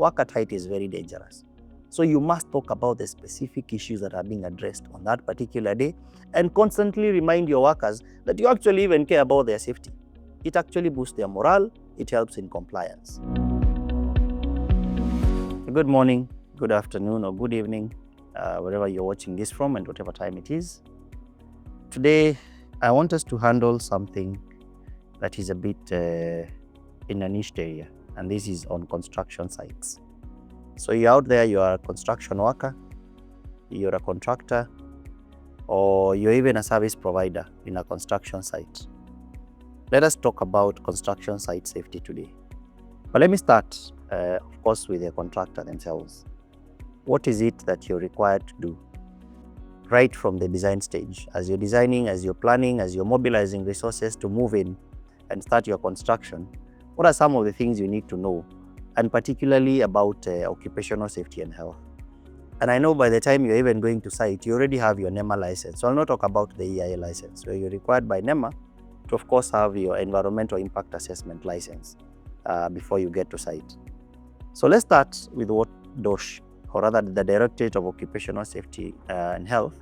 work at height is very dangerous. So you must talk about the specific issues that are being addressed on that particular day and constantly remind your workers that you actually even care about their safety. It actually boosts their morale, it helps in compliance. Good morning, good afternoon, or good evening, wherever you're watching this from and whatever time it is. Today, I want us to handle something that is a bit in a niche area, and this is on construction sites. So you're out there, you are a construction worker, you're a contractor, or you're even a service provider in a construction site. Let us talk about construction site safety today. But let me start, of course, with the contractor themselves. What is it that you're required to do right from the design stage? As you're designing, as you're planning, as you're mobilizing resources to move in and start your construction, what are some of the things you need to know, and particularly about occupational safety and health? And I know by the time you're even going to site, you already have your NEMA license. So I'll not talk about the EIA license. So you're required by NEMA to, of course, have your environmental impact assessment license before you get to site. So let's start with what DOSH, or rather the Directorate of Occupational Safety and Health,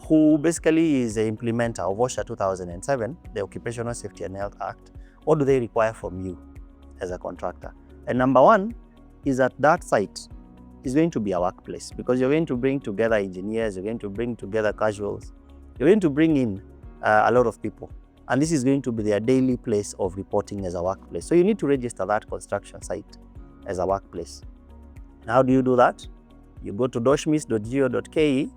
who basically is the implementer of OSHA 2007, the Occupational Safety and Health Act. What do they require from you as a contractor? And number one is that site is going to be a workplace, because you're going to bring together engineers, you're going to bring together casuals, you're going to bring in a lot of people. And this is going to be their daily place of reporting as a workplace. So you need to register that construction site as a workplace. And how do you do that? You go to doshmis.go.ke,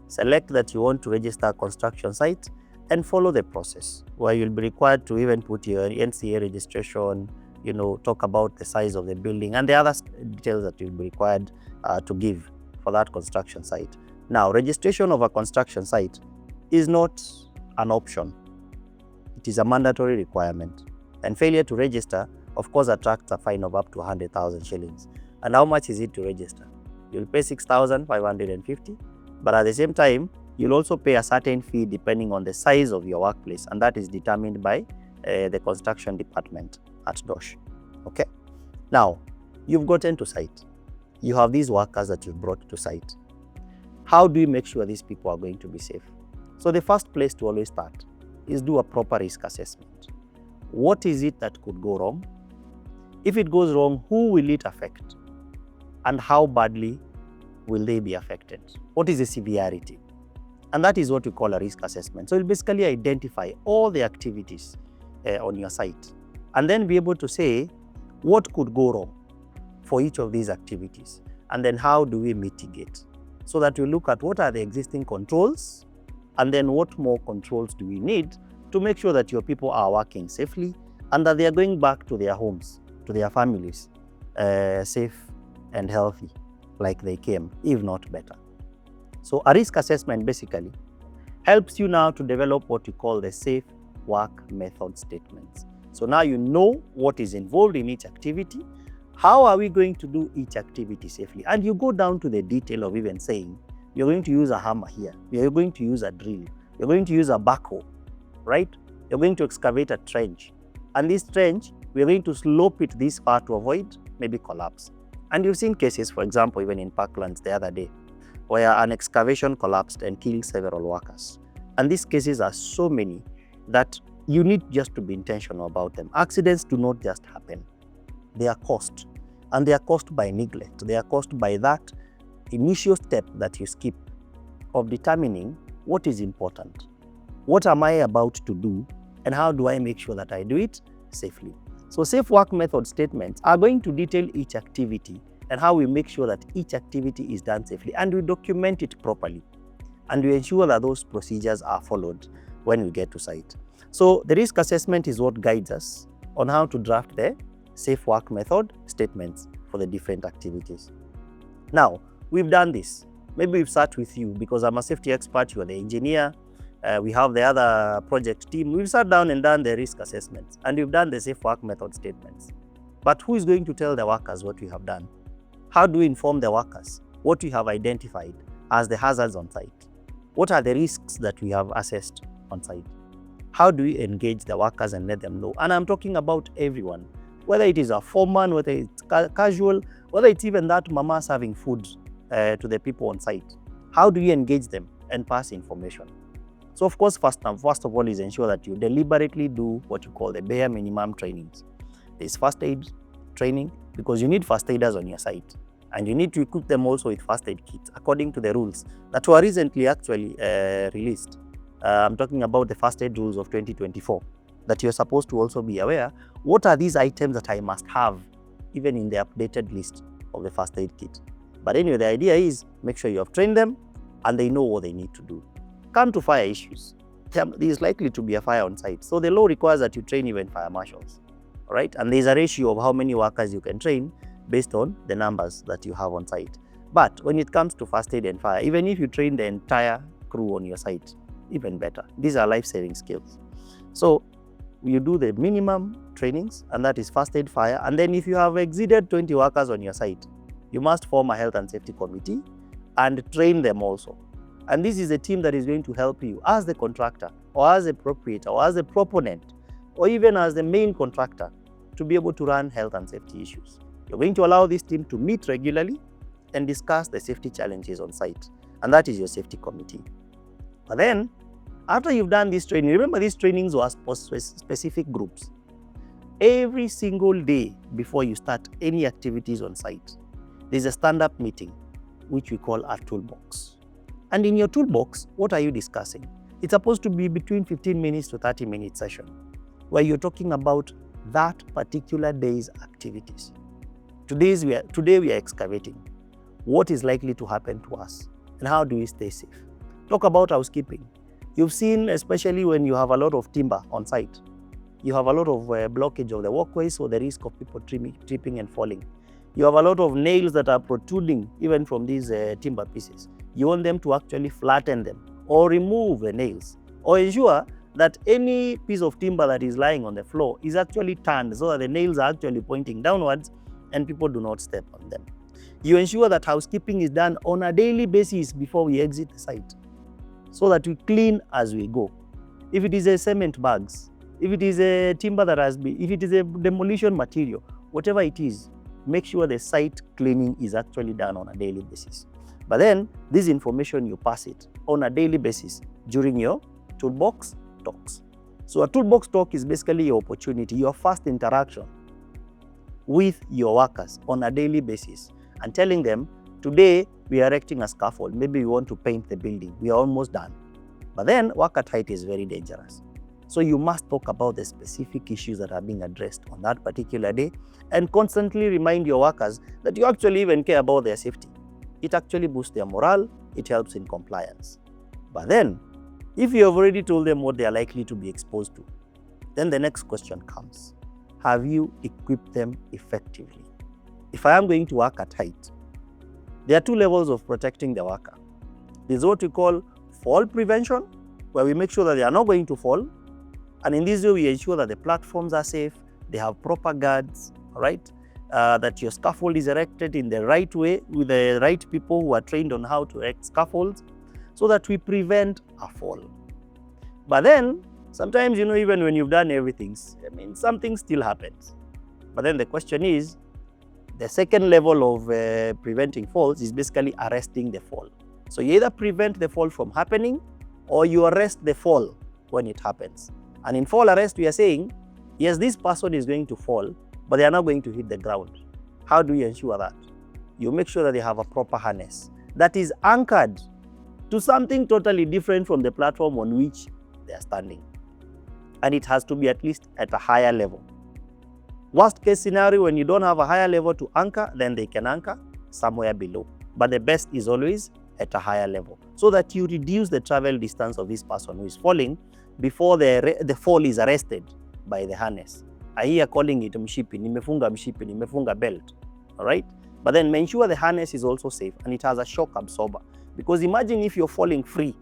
select that you want to register a construction site, and follow the process, where you'll be required to even put your NCA registration, talk about the size of the building and the other details that you'll be required to give for that construction site. Now, registration of a construction site is not an option. It is a mandatory requirement. And failure to register, of course, attracts a fine of up to 100,000 shillings. And how much is it to register? You'll pay 6,550, but at the same time, you'll also pay a certain fee depending on the size of your workplace, and that is determined by the construction department at DOSH. Okay. Now, you've gotten to site. You have these workers that you've brought to site. How do you make sure these people are going to be safe? So the first place to always start is do a proper risk assessment. What is it that could go wrong? If it goes wrong, who will it affect? And how badly will they be affected? What is the severity? And that is what we call a risk assessment. So you'll basically identify all the activities on your site, and then be able to say what could go wrong for each of these activities, and then how do we mitigate, so that we look at what are the existing controls, and then what more controls do we need to make sure that your people are working safely and that they are going back to their homes, to their families, safe and healthy like they came, if not better. So a risk assessment basically helps you now to develop what you call the safe work method statements. So now you know what is involved in each activity. How are we going to do each activity safely? And you go down to the detail of even saying, you're going to use a hammer here, you're going to use a drill, you're going to use a backhoe, right? You're going to excavate a trench. And this trench, we're going to slope it this far to avoid maybe collapse. And you've seen cases, for example, even in Parklands the other day, where an excavation collapsed and killed several workers. And these cases are so many that you need just to be intentional about them. Accidents do not just happen. They are caused. And they are caused by neglect. They are caused by that initial step that you skip of determining what is important. What am I about to do, and how do I make sure that I do it safely? So safe work method statements are going to detail each activity and how we make sure that each activity is done safely, and we document it properly, and we ensure that those procedures are followed when we get to site. So the risk assessment is what guides us on how to draft the safe work method statements for the different activities. Now, we've done this. Maybe we've sat with you because I'm a safety expert, you are the engineer, we have the other project team. We've sat down and done the risk assessments, and we've done the safe work method statements. But who is going to tell the workers what we have done? How do we inform the workers what we have identified as the hazards on site? What are the risks that we have assessed on site? How do we engage the workers and let them know? And I'm talking about everyone, whether it is a foreman, whether it's casual, whether it's even that mama serving food to the people on site. How do you engage them and pass information? So of course, first of all is ensure that you deliberately do what you call the bare minimum trainings. There's first aid training, because you need first aiders on your site, and you need to equip them also with first aid kits according to the rules that were recently actually released. I'm talking about the first aid rules of 2024, that you're supposed to also be aware, what are these items that I must have even in the updated list of the first aid kit. But anyway, the idea is make sure you have trained them and they know what they need to do. Come to fire issues. There is likely to be a fire on site. So the law requires that you train even fire marshals, all right? And there's a ratio of how many workers you can train based on the numbers that you have on site. But when it comes to first aid and fire, even if you train the entire crew on your site, even better. These are life-saving skills. So you do the minimum trainings, and that is first aid, fire. And then if you have exceeded 20 workers on your site, you must form a health and safety committee and train them also. And this is a team that is going to help you as the contractor, or as a proprietor, or as a proponent, or even as the main contractor to be able to run health and safety issues. You're going to allow this team to meet regularly and discuss the safety challenges on site. And that is your safety committee. But then, after you've done this training, remember these trainings were for specific groups. Every single day before you start any activities on site, there's a stand-up meeting, which we call our toolbox. And in your toolbox, what are you discussing? It's supposed to be between 15 minutes to 30-minute session, where you're talking about that particular day's activities. Today we are excavating. What is likely to happen to us? And how do we stay safe? Talk about housekeeping. You've seen, especially when you have a lot of timber on site, you have a lot of blockage of the walkway, so the risk of people tripping and falling. You have a lot of nails that are protruding even from these timber pieces. You want them to actually flatten them or remove the nails, or ensure that any piece of timber that is lying on the floor is actually turned so that the nails are actually pointing downwards and people do not step on them. You ensure that housekeeping is done on a daily basis before we exit the site, so that we clean as we go. If it is a cement bags, if it is a timber that has been, if it is a demolition material, whatever it is, make sure the site cleaning is actually done on a daily basis. But then, this information, you pass it on a daily basis during your toolbox talks. So a toolbox talk is basically your opportunity, your first interaction with your workers on a daily basis, and telling them, today we are erecting a scaffold, maybe we want to paint the building, we are almost done. But then work at height is very dangerous. So you must talk about the specific issues that are being addressed on that particular day, and constantly remind your workers that you actually even care about their safety. It actually boosts their morale, it helps in compliance. But then, if you have already told them what they are likely to be exposed to, then the next question comes. Have you equipped them effectively? If I am going to work at height, there are two levels of protecting the worker. There's what we call fall prevention, where we make sure that they are not going to fall. And in this way, we ensure that the platforms are safe, they have proper guards, all right? That your scaffold is erected in the right way with the right people who are trained on how to erect scaffolds, so that we prevent a fall. But then, sometimes, even when you've done everything, something still happens. But then the question is, the second level of preventing falls is basically arresting the fall. So you either prevent the fall from happening, or you arrest the fall when it happens. And in fall arrest, we are saying, yes, this person is going to fall, but they are not going to hit the ground. How do you ensure that? You make sure that they have a proper harness that is anchored to something totally different from the platform on which they are standing. And it has to be at least at a higher level. Worst case scenario, when you don't have a higher level to anchor, then they can anchor somewhere below. But the best is always at a higher level, so that you reduce the travel distance of this person who is falling before the fall is arrested by the harness. I hear calling it mshipi, nimefunga belt, all right? But then make sure the harness is also safe and it has a shock absorber. Because imagine if you're falling free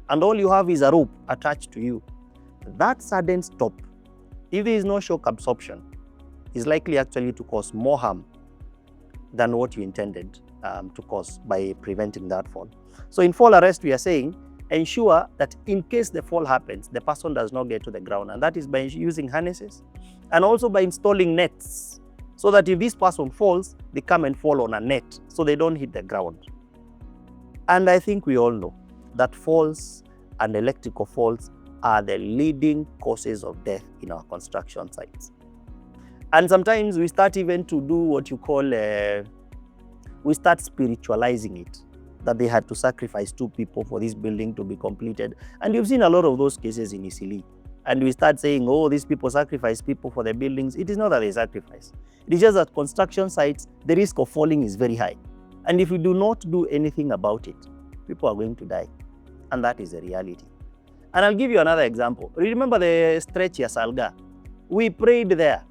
and all you have is a rope attached to you. That sudden stop, if there is no shock absorption, is likely actually to cause more harm than what you intended to cause by preventing that fall. So in fall arrest, we are saying, ensure that in case the fall happens, the person does not get to the ground. And that is by using harnesses and also by installing nets so that if this person falls, they come and fall on a net so they don't hit the ground. And I think we all know that falls and electrical faults are the leading causes of death in our construction sites. And sometimes we start even to do what you call, we start spiritualizing it, that they had to sacrifice 2 people for this building to be completed. And you've seen a lot of those cases in Isili. And we start saying, oh, these people sacrifice people for their buildings. It is not that they sacrifice. It is just that construction sites, the risk of falling is very high. And if we do not do anything about it, people are going to die. And that is the reality. And I'll give you another example. Remember the stretch here, Salgaa? We prayed there.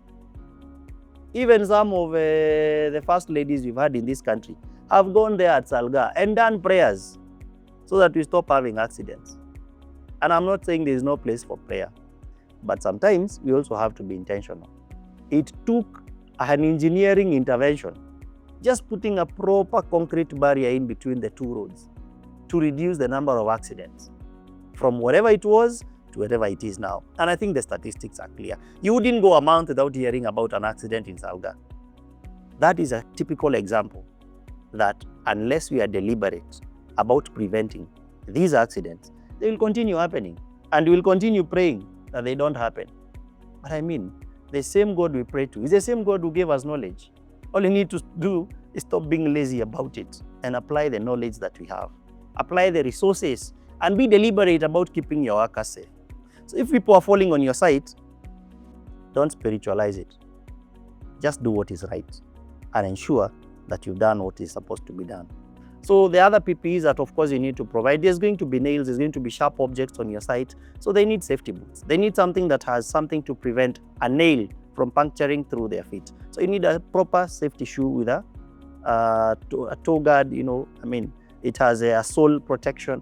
Even some of the first ladies we've had in this country have gone there at Salgaa and done prayers so that we stop having accidents. And I'm not saying there is no place for prayer, but sometimes we also have to be intentional. It took an engineering intervention, just putting a proper concrete barrier in between the 2 roads to reduce the number of accidents from whatever it was to whatever it is now. And I think the statistics are clear. You wouldn't go a month without hearing about an accident in Salgaa. That is a typical example that unless we are deliberate about preventing these accidents, they will continue happening, and we will continue praying that they don't happen. But I mean, the same God we pray to is the same God who gave us knowledge. All you need to do is stop being lazy about it and apply the knowledge that we have. Apply the resources and be deliberate about keeping your workers safe. So if people are falling on your site, don't spiritualize it. Just do what is right and ensure that you've done what is supposed to be done. So the other PPEs that of course you need to provide, there's going to be nails, there's going to be sharp objects on your site. So they need safety boots. They need something that has something to prevent a nail from puncturing through their feet. So you need a proper safety shoe with a toe guard, it has a sole protection,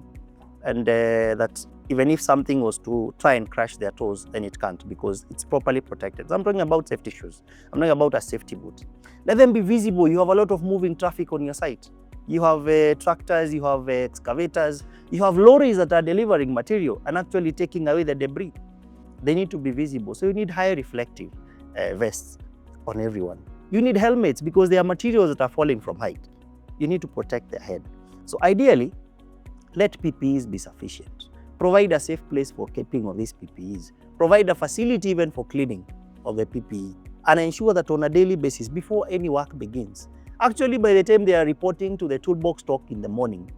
and that even if something was to try and crush their toes, then it can't because it's properly protected. So I'm talking about safety shoes. I'm talking about a safety boot. Let them be visible. You have a lot of moving traffic on your site. You have tractors, you have excavators, you have lorries that are delivering material and actually taking away the debris. They need to be visible. So you need high reflective vests on everyone. You need helmets because there are materials that are falling from height. You need to protect their head. So ideally, let PPEs be sufficient. Provide a safe place for keeping of these PPEs. Provide a facility even for cleaning of the PPE. And ensure that on a daily basis, before any work begins, actually by the time they are reporting to the toolbox talk in the morning,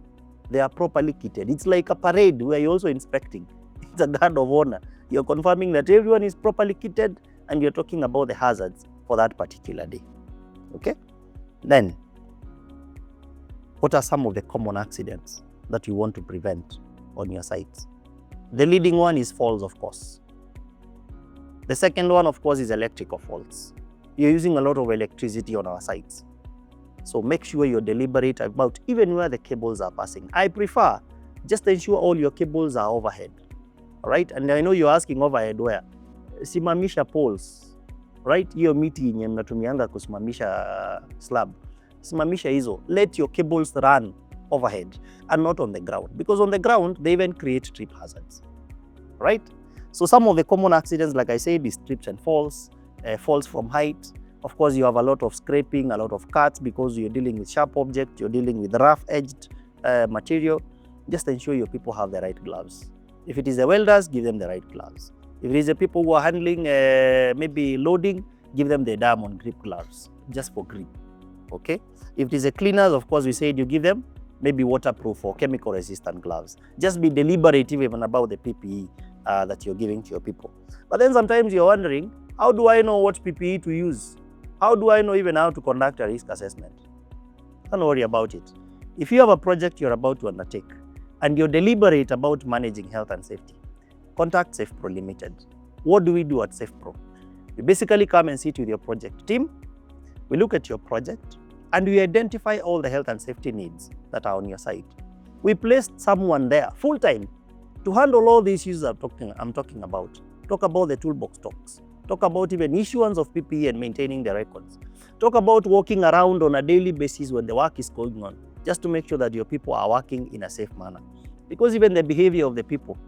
they are properly kitted. It's like a parade where you're also inspecting. It's a guard of honor. You're confirming that everyone is properly kitted and you're talking about the hazards for that particular day. Okay? Then, what are some of the common accidents that you want to prevent on your sites? The leading one is falls, of course. The second one, of course, is electrical faults. You're using a lot of electricity on our sites. So make sure you're deliberate about even where the cables are passing. I prefer just ensure all your cables are overhead. All right? And I know you're asking overhead where? Simamisha poles. Right? Hiyo miti yenye mnatumianga kusimamisha slab. Simamisha hizo. Let your cables run overhead and not on the ground. Because on the ground, they even create trip hazards. Right? So some of the common accidents, like I said, is trips and falls, falls from height. Of course, you have a lot of scraping, a lot of cuts because you're dealing with sharp objects, you're dealing with rough-edged material. Just ensure your people have the right gloves. If it is the welders, give them the right gloves. If it is the people who are handling maybe loading, give them the diamond grip gloves, just for grip, okay? If it is the cleaners, of course, we said you give them maybe waterproof or chemical-resistant gloves. Just be deliberate even about the PPE that you're giving to your people. But then sometimes you're wondering, how do I know what PPE to use? How do I know even how to conduct a risk assessment? Don't worry about it. If you have a project you're about to undertake and you're deliberate about managing health and safety, contact SAFEPRO Limited. What do we do at SAFEPRO? We basically come and sit with your project team, we look at your project, and we identify all the health and safety needs that are on your site. We placed someone there full-time to handle all the issues I'm talking about. Talk about the toolbox talks. Talk about even issuance of PPE and maintaining the records. Talk about walking around on a daily basis when the work is going on, just to make sure that your people are working in a safe manner. Because even the behavior of the people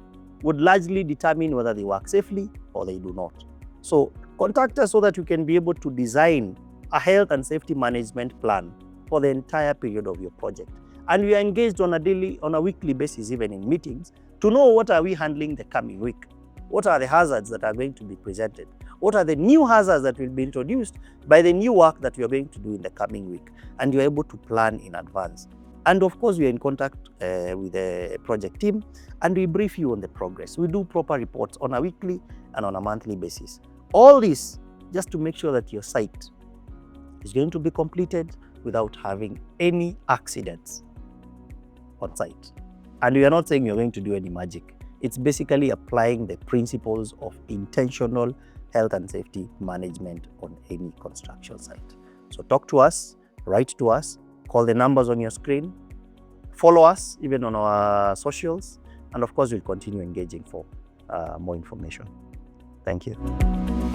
would largely determine whether they work safely or they do not. So contact us so that you can be able to design a health and safety management plan for the entire period of your project. And we are engaged on a weekly basis, even in meetings, to know what are we handling the coming week. What are the hazards that are going to be presented? What are the new hazards that will be introduced by the new work that we are going to do in the coming week? And you're able to plan in advance. And of course, we are in contact with the project team, and we brief you on the progress. We do proper reports on a weekly and on a monthly basis. All this just to make sure that your site is going to be completed without having any accidents on site. And we are not saying you're going to do any magic. It's basically applying the principles of intentional health and safety management on any construction site. So talk to us, write to us, call the numbers on your screen, follow us even on our socials, and of course we'll continue engaging for more information. Thank you.